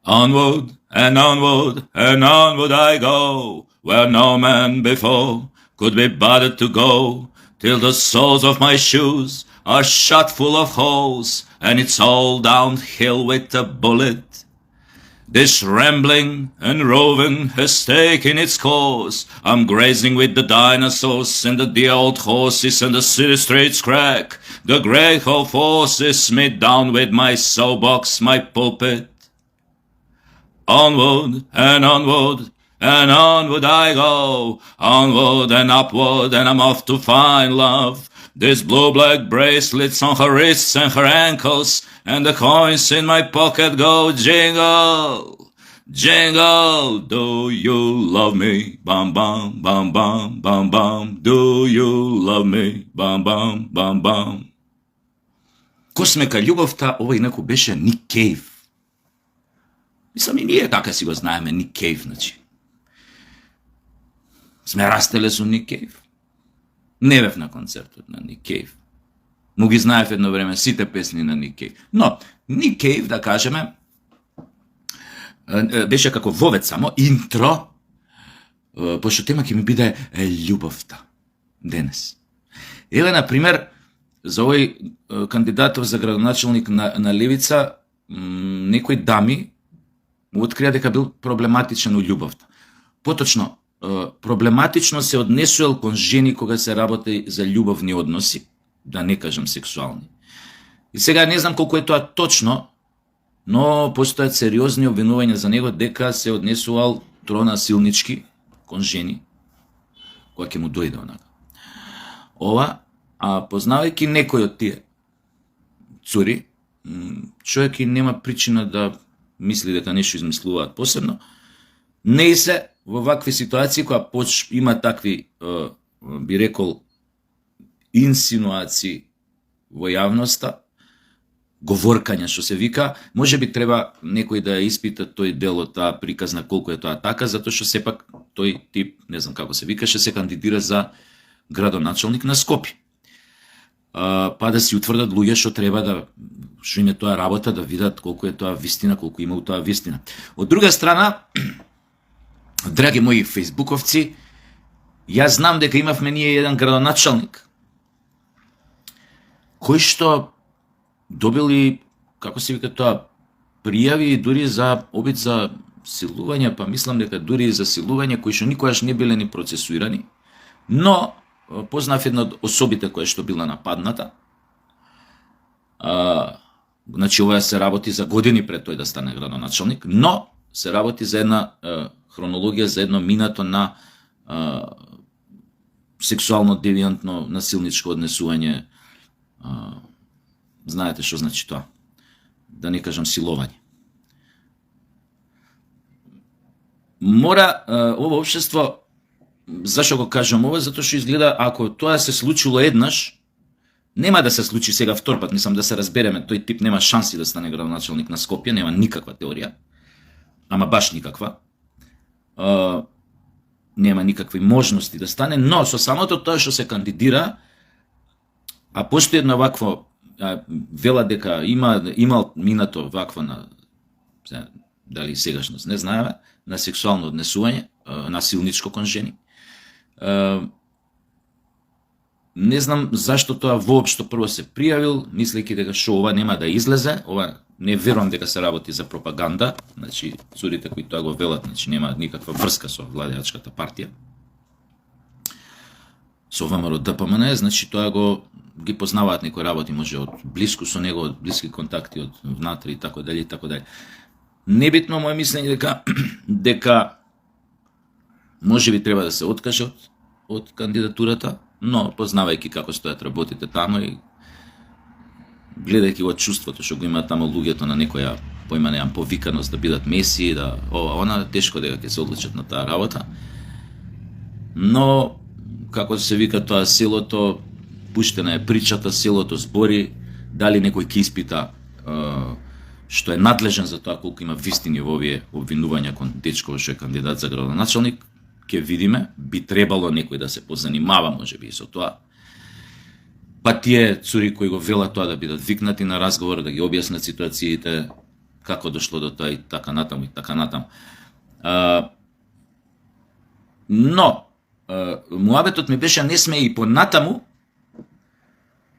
Onward and onward and onward I go, where no man before could be bothered to go, till the soles of my shoes are shot full of holes, and it's all downhill with a bullet. This rambling and roving has taken its course. I'm grazing with the dinosaurs and the dear old horses, and the city streets crack. The great whole force is me down with my soapbox, my pulpit. Onward and onward and onward I go, onward and upward, and I'm off to find love. These blue-black bracelets on her wrists and her ankles, and the coins in my pocket go jingle, jingle. Do you love me? Bam, bam, bam, bam, bam, bam. Do you love me? Bam, bam, bam, bam. Ко сме ка љубовта, овој некој беше Ник Кейв. Мислам, и ние така си го знаеме, Ник Кейв, значи. Сме растеле со Ник Кейв. Не бев на концертот на Ник Кейв. Му ги знаев едно време сите песни на Ник Кейв. Но, Ник Кейв, да кажеме, беше како вовед само, интро, пошто тема ќе ми биде љубовта. Денес. Еве, например, за овој кандидатов за градоначалник на Левица, некои дами му открија дека бил проблематичен у љубовта. Поточно, проблематично се однесувал кон жени кога се работи за љубовни односи, да не кажам сексуални. И сега не знам колку е тоа точно, но постојат сериозни обвинувања за него дека се однесувал тронасилнички кон жени, која ќе му дојде онака. Ова, а познавајќи некој од тие цури, човек и нема причина да мисли дека нешто измислуваат посебно, не се во вакви ситуации која има такви, би рекол, инсинуации во јавноста, говоркања што се вика, може би треба некој да испита тој дел од таа приказна колку е тоа така, затоа што сепак тој тип, не знам како се викаше, се кандидира за градоначалник на Скопје. Па да си утврдат луѓе што треба да што им е тоа работа, да видат колку е тоа вистина, колку има у тоа вистина. Од друга страна, драги мои фейсбуковци, јас знам дека имавме ние еден градоначалник кој што добили, како се вика тоа, пријави дури за обид за силување, па мислам дека дури за силување кои што никогаш не биле ни процесуирани, но познав една од особите која што била нападната. Значи, ова се работи за години пред тој да стане градоначалник, но се работи за една хронологија, за едно минато на сексуално девијантно насилничко однесување. Знаете што значи тоа? Да не кажам силовање. Мора ова општество, зашо го кажам ова? Затоа што изгледа, ако тоа се случило еднаш, нема да се случи сега втор пат, мислам да се разбереме, тој тип нема шанси да стане градоначалник на Скопје, нема никаква теорија, ама баш никаква. Нема никакви можности да стане, но со самото тоа што се кандидира, а постои едно вакво, вела дека имал минато вакво на, дали сегашност, не знаеме, на сексуално однесување, насилничко кон жени. Не знам зашто тоа воопшто прво се пријавил, мислејќи дека што ова нема да излезе, ова не верувам дека се работи за пропаганда, значи цурите кои тоа го велат, значи нема никаква врска со владеачката партија, со ВМРО ДПМН, значи тоа ги познаваат некои работи, може од блиску со него, од блиски контакти од внатре и така дали и така дали. Небитно моје мислење дека може би треба да се откаже од кандидатурата, но познавајќи како стојат работите таму и гледајќи од чувството што го имаат таму луѓето на некоја поима неам повиканост да бидат месии, да она тешко дека ќе се одлучат на таа работа. Но како се вика тоа селото, пуштена е причата, селото збори, дали некој ќе испита што е надлежен за тоа колку има вистини во овие обвинувања кон дечко што е кандидат за градоначалник, ќе видиме, би требало некој да се позанимава можеби и со тоа. Па тие цури кои го велат тоа да бидат викнати на разговор, да ги објаснат ситуациите, како дошло до тоа и така натаму и така натаму. Но муабетот ми беше не сме и понатаму.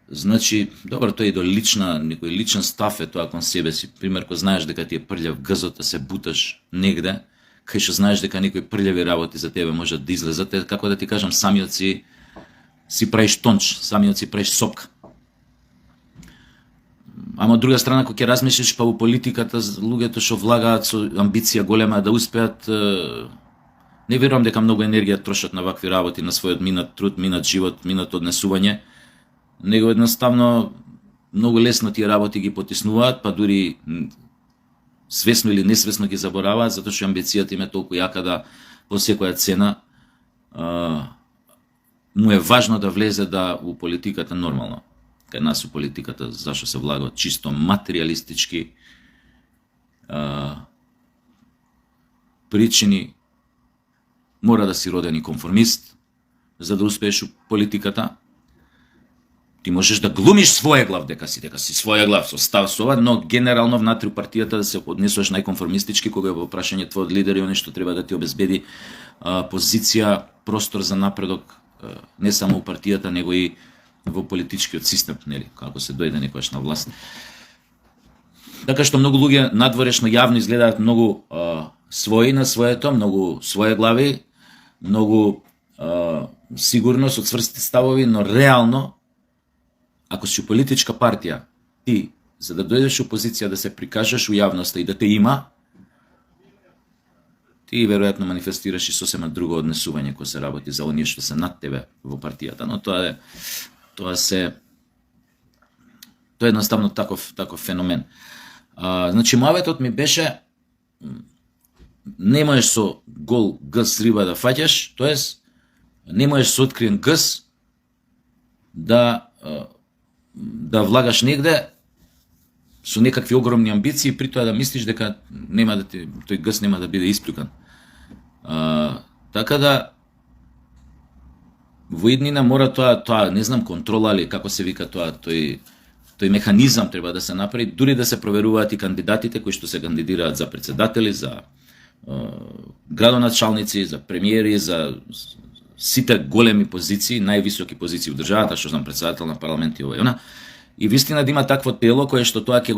Значи, добро, тоа е до некој личен став е тоа кон себе си. Пример, кога знаеш дека ти е прљав гзот, се буташ негде, кај што знаеш дека некои прљави работи за тебе можат да излезат, како да ти кажам, самиот си правиш тонч, самиот си правиш сопка. Ама од друга страна, кога ќе размислиш, па во политиката, луѓето што влагаат со амбиција голема да успеат, не верувам дека многу енергија трошат на вакви работи, на својот минат труд, минат живот, минат однесување, него едноставно многу лесно тие работи ги потиснуваат, па дури свесно или несвесно ги забораваат, затоа што амбицијата им е толку јака да по секоја цена му е важно да влезе во политиката нормално. Кај нас у политиката, зашто се влага чисто материјалистички причини, мора да си роден и конформист за да успееш у политиката. Ти можеш да глумиш своеглав дека си своеглав со став со ова, но генерално внатре у партијата да се однесуваш најконформистички кога е во прашање твојот лидер и оне што треба да ти обезбеди позиција, простор за напредок, не само у партијата, него и во политичкиот систем, нели, како се дојде некојаш на власт. Така што многу луѓе надворешно јавно изгледаат многу своји на своето, многу своеглави, многу сигурно со цврсти ставови, но реално ако си у политичка партија, ти, за да дојдеш у позиција да се прикажеш у јавноста и да те има, ти веројатно манифестираш и сосема друго однесување кога се работи за оние што се над тебе во партијата, но тоа е едноставно таков феномен. Значи, муабетот ми беше не можеш со гол гс риба да фаќаш, тоест не можеш со откриен гс да влагаш негде со некакви огромни амбиции, при тоа да мислиш дека тој гс нема да биде исплюкан. Така да во иднина мора тоа не знам, контрола или како се вика тој механизам треба да се направи, дури да се проверуваат и кандидатите кои што се кандидираат за председатели, за градоначалници, за премиери, за сите големи позиции, највисоки позиции во државата, што знам, председател на парламент и ова и она. И вистина да има такво тело кое што тоа ќе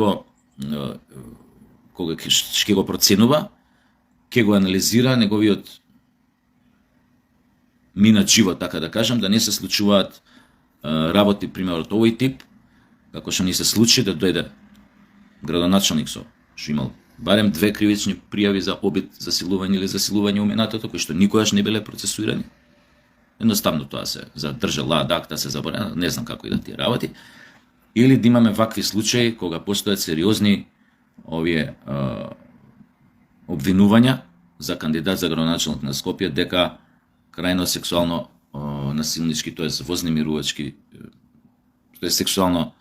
го проценува, ќе го анализира неговиот минат живот, така да кажам, да не се случуваат работи, пример, од овој тип, како што ни се случи да дојде градоначалник што имал барем 2 кривични пријави за обид, засилување или засилување у минатото, кои што никогаш не биле процесуирани. Едноставно тоа се задржала, акта се заборена, не знам како и да тие работи. Или да имаме вакви случаи кога постојат сериозни овие обвинувања за кандидат за градоначалник на Скопје дека крајно сексуално насилнички, тоест вознемирувачки, тоест сексуално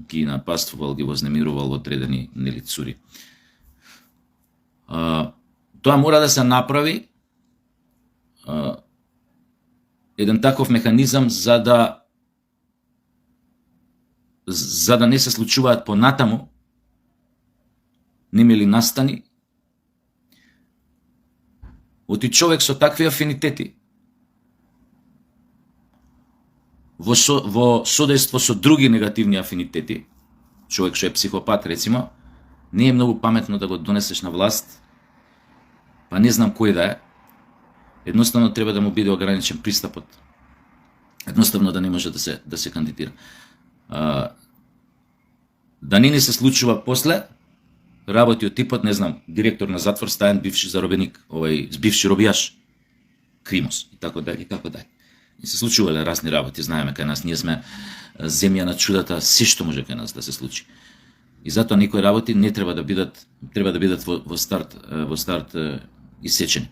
ги напаствувал, ги вознемирувал одредени цури. Тоа мора да се направи еден таков механизам за да не се случуваат понатаму немили настани оти човек со такви афинитети во содејство со други негативни афинитети, човек што е психопат рецимо, не е многу паметно да го донесеш на власт, па не знам кој да е. Едноставно треба да му биде ограничен пристапот. Едноставно да не може да се кандидира. Да не ни се случува после работи од типот, не знам, директор на затвор стаен бивши заробеник, бивши робијаш, Кримос и така дај, и така дај. И се случувале разни работи, знаеме кај нас, ние сме земја на чудата, се што може кај нас да се случи. И затоа некои работи не треба да бидат во старт исечени.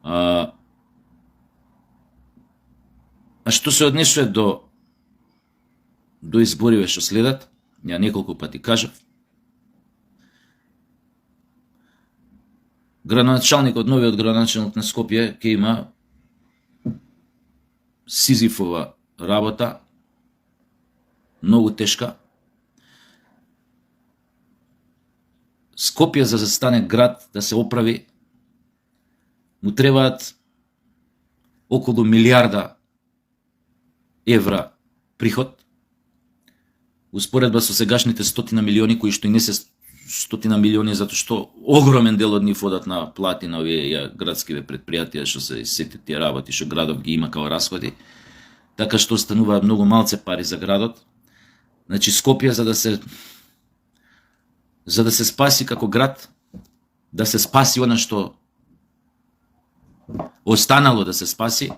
А што се однесува до избориве што следат, ја неколку пати кажав, новиот градоначалник на Скопје ќе има сизифова работа, многу тешка. Скопје за да стане град, да се оправи, му требаат околу милиарда евра приход, успоредба со сегашните 100 милиони, кои што и не се 100 милиони, затоа што огромен дел од нив одат на плати на овие градскиве предпријатија, што се сети тие работи, што градов ги има као расходи, така што остануваат многу малце пари за градот. Значи Скопје за да се спаси како град, да се спаси она што останало да се спаси,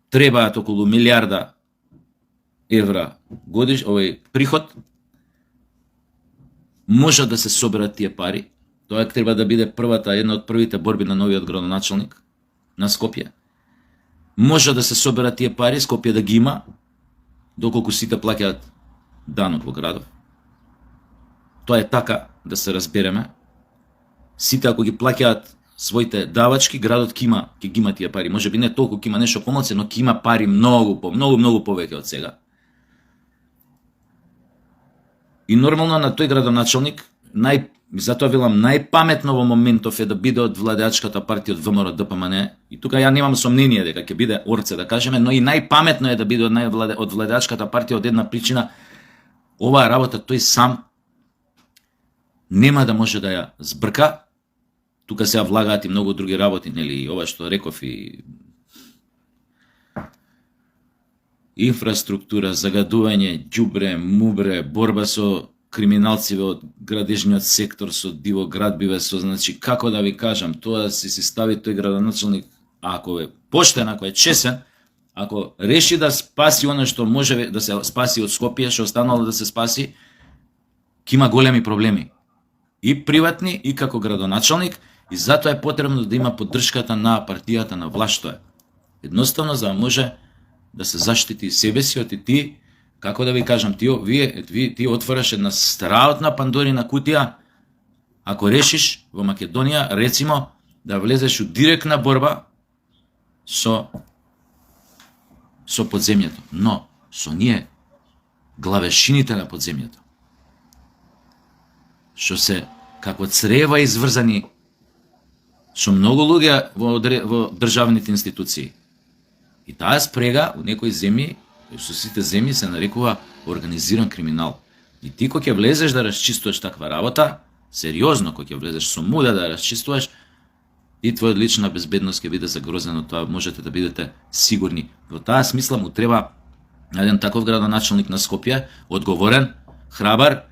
требаат околу милиарда евра овој приход. Може да се соберат тие пари. Тоа треба да биде една од првите борби на новиот градоначалник на Скопје. Може да се соберат тие пари, Скопје да ги има, доколку сите плаќаат данок во градов. Тоа е така, да се разбереме. Сите ако ги плаќаат своите давачки, градот ќе ги има тие пари. Може би не толку, ќе има нешто помалку, но ќе има пари многу повеќе од сега. И нормално на тој градоначалник, затоа велам, најпаметно во моментов е да биде од владеачката партија, од ВМРО ДПМН, и тука ја немам сомнение дека ќе биде Орце, да кажеме, но и најпаметно е да биде од владеачката партија од една причина: оваа работа тој сам нема да може да ја збрка. Тука се влагаат и многу други работи, нели, ова што реков, и инфраструктура, загадување, ѓубре, мубре, борба со криминалциве од градежниот сектор, со диво градбиве, значи, како да ви кажам, тоа си стави тој градоначалник, ако е поштен, ако е чесен, ако реши да спаси оно што може да се спаси од Скопје, што останало да се спаси, ќе има големи проблеми. И приватни, и како градоначалник, и затоа е потребно да има поддршката на партијата на власт, што е. Едноставно, за да може да се заштити себе си, и ти, како да ви кажам, ти отвараш една страутна Пандорина кутија, ако решиш во Македонија, рецимо, да влезеш у директна борба со подземјето, но со ние, главешините на подземјето, што се како црева изврзани со многу луѓе во државните институции. И таа спрега у некои земји, со сите земји, се нарекува организиран криминал. И ти кога ќе влезеш да расчистуваш таква работа, сериозно кога ќе влезеш со муда да расчистуваш, и твоја лична безбедност ќе биде загрозена, тоа можете да бидете сигурни. Во таа смисла му треба еден таков градоначалник на Скопје, одговорен, храбар,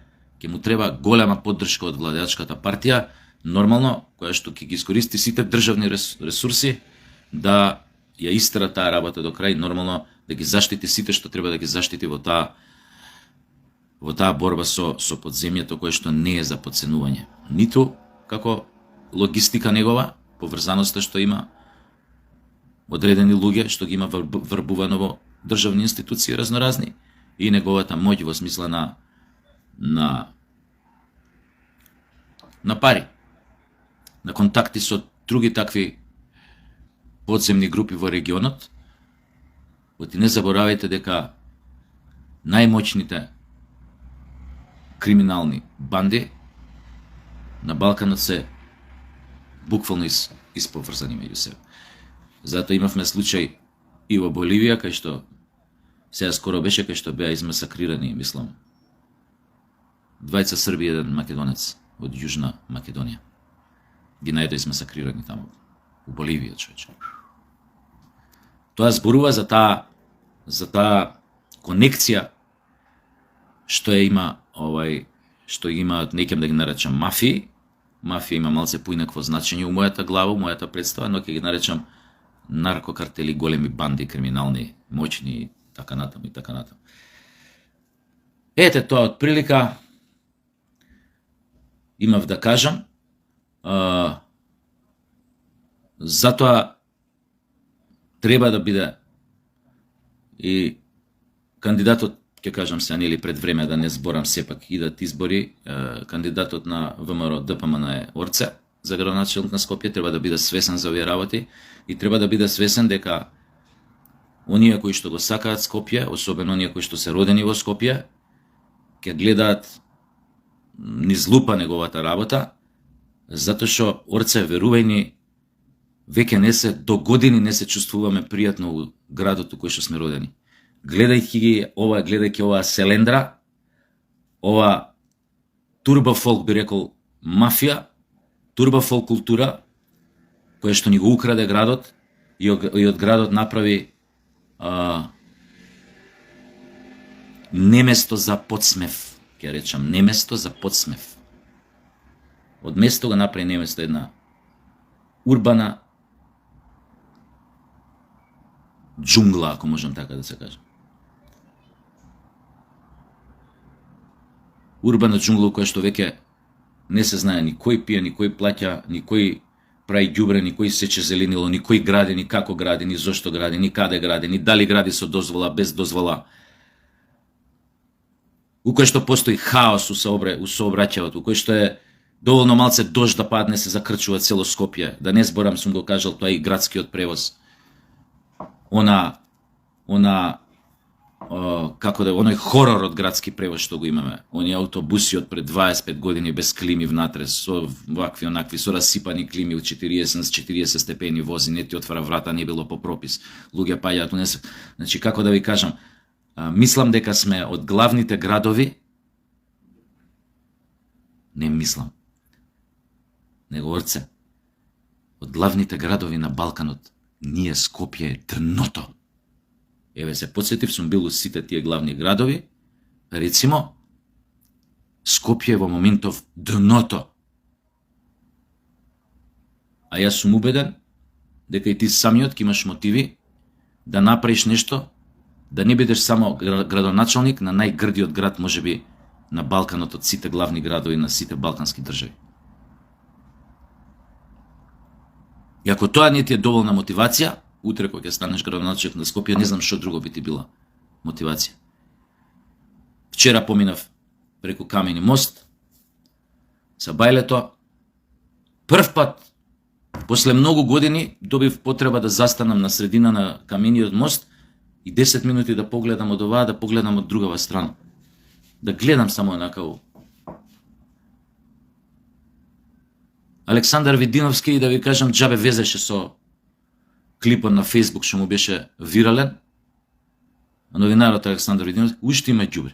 ќе му треба голема поддршка од владеачката партија, нормално, која што ќе ги искористи сите државни ресурси да ја истера таа работа до крај, нормално да ги заштити сите што треба да ги заштити во таа борба со подземјето, кое што не е за подценување. Ниту како логистика негова, поврзаноста што има одредени луѓе што ги има врбувано во државни институции разноразни, и неговата моќ во смисла на пари, на контакти со други такви подземни групи во регионот. И не заборавајте дека најмоćните криминални банди на Балканот се буквално исповрзани меѓу себе. Затоа имавме случај и во Боливија, кај што сега скоро беше, кај што беа измасакрирани, мислам, двајца Срби и еден македонец од Јужна Македонија. Ги најдоа измасакрирани таму, у Боливија, човече. Тоа зборува за таа конекција што има што има, некем да ги наречам мафии. Мафија има малце поинакво значење у мојата глава, у мојата представа, но ќе ги наречам наркокартели, големи банди, криминални, моćни и така натаму и така натаму. Ете тоа од прилика имав да кажам. Затоа треба да биде и кандидатот, ќе кажам се, нели пред време да не зборам, сепак идат избори, кандидатот на ВМРО ДПМН е Орце за градоначалник на Скопје, треба да биде свесен за овие работи и треба да биде свесен дека оние кои што го сакаат Скопје, особено оние кои што се родени во Скопје, ќе гледаат низ лупа неговата работа, затоа што Орце, верувај ни, веќе не се, до години не се чувствуваме пријатно у градот у кој што сме родени. Гледајќи оваа селендра, ова турбофолк би рекол мафија, турбофолк култура, која што ни го украде градот и од градот направи неместо за подсмев, ќе речам, неместо за подсмев. Од место го направи неместо една урбана джунгла, ако можам така да се кажа. Урбана джунгла која што веќе не се знае ни кој пие, ни кој плаќа, ни кој прави ѓубре, ни кој сече зеленило, ни кој гради, ни како гради, ни зошто гради, ни каде гради, ни дали гради со дозвола, без дозвола. У кој што постои хаос у сообраќајот, у кој што е доволно малце дожд да падне се закрчува цело Скопје. Да не зборам, сум го кажал, тоа и градскиот превоз. Оној хорор од градски превоз што го имаме. Оние автобуси од пред 25 години без клими внатре, со вакви онакви, со расипани клими од 40 степени вози, не ти отвара врата, не било по пропис. Луѓе паѓаат унесе. Значи, како да ви кажам, мислам дека сме од главните градови, не мислам, него Орце, од главните градови на Балканот, ние Скопје е дното. Еве се подсетив, сум бил у сите тие главни градови, рецимо, Скопје во моментов дното. А јас сум убеден дека и ти самиот ќе имаш мотиви да направиш нешто, да не бидеш само градоначалник на најгрдиот град, можеби, на Балканот од сите главни градови на сите балкански држави. И ако тоа не ти е доволна мотивација, утре кога ќе станеш градоначалник на Скопје, не знам што друго би ти била мотивација. Вчера поминав преку Камени мост, со бајлето, прв пат, после многу години, добив потреба да застанам на средина на Камениот мост и 10 минути да погледам од оваа, да погледам од другава страна. Да гледам само накао. Александар Видиновски, да ви кажам, џабе везеше со клипот на Фейсбук што му беше вирален. Новинарот Александар Видиновски, уште има ѓубре.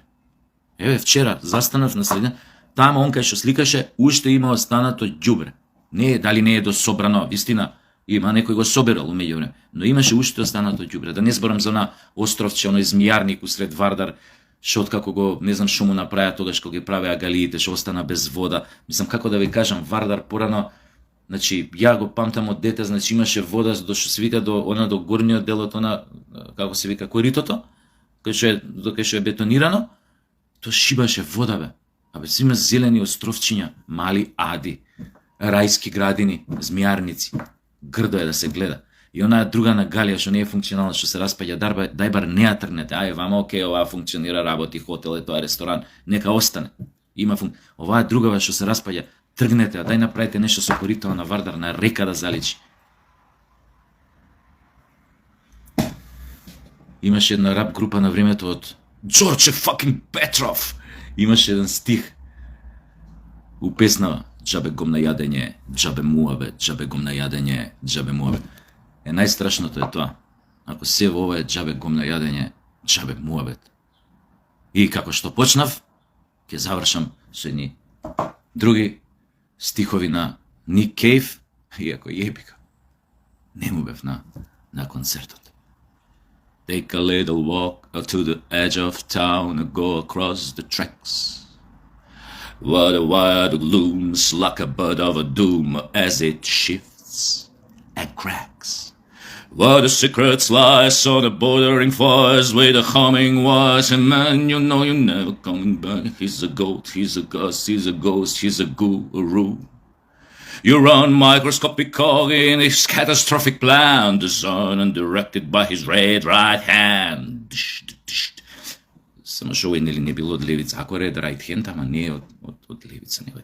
Еве, вчера застанав на средина, тamo он кај што сликаше, уште има останато ѓубре. Не, дали не е дособрано, вистина, има некој го собирал умеѓу време, но имаше уште останато ѓубре. Да не зборам за на островче, оној змијарник усред Вардар, што откако го, не знам што му направија тогаш кога ги правеа галиите, што остана без вода. Мислам, како да ви кажам, Вардар порано, значи, ја го памтам од дете, значи имаше вода до што се вика до горниот дел од како се вика, коритото, кај што е бетонирано, то шибаше вода, бе. Абе, си има зелени островчиња, мали ади, рајски градини, змијарници. Грдо е да се гледа. И онаа друга на галија што не е функционална, што се распаѓа, дај бар не ја тргнете, ај, вама окей, оваа функционира, работи, хотел е тоа, ресторан, нека остане. Оваа другава што се распаѓа, тргнете, а дај направите нешто со коритото на Вардар, на река да заличи. Имаше една рап група на времето од Джордже fucking Петров. Имаше еден стих у песнава, џабе гом на јадење, џабе муабет, џабе гом на јадење, џабе муабет. Најстрашното е тоа. Ако се во ова е џабе гом на јадење, џабе муабет. И како што почнав, ќе завршам со едни други стихови на Ник Кейв, иако јебика. Не му бев на концертот. Take a little walk out to the edge of town and go across the tracks. What a wild looms like a bud of a doom as it shifts and cracks. What a secrets lies on the bordering forest with a humming voice, and man, you know you're never coming back. He's a goat, he's a ghost, he's a ghost, he's a guru. You run microscopic cog in his catastrophic plan, designed and directed by his red right hand. Само што овој нели не било од левица, ако ред right hand, ама не од левица, него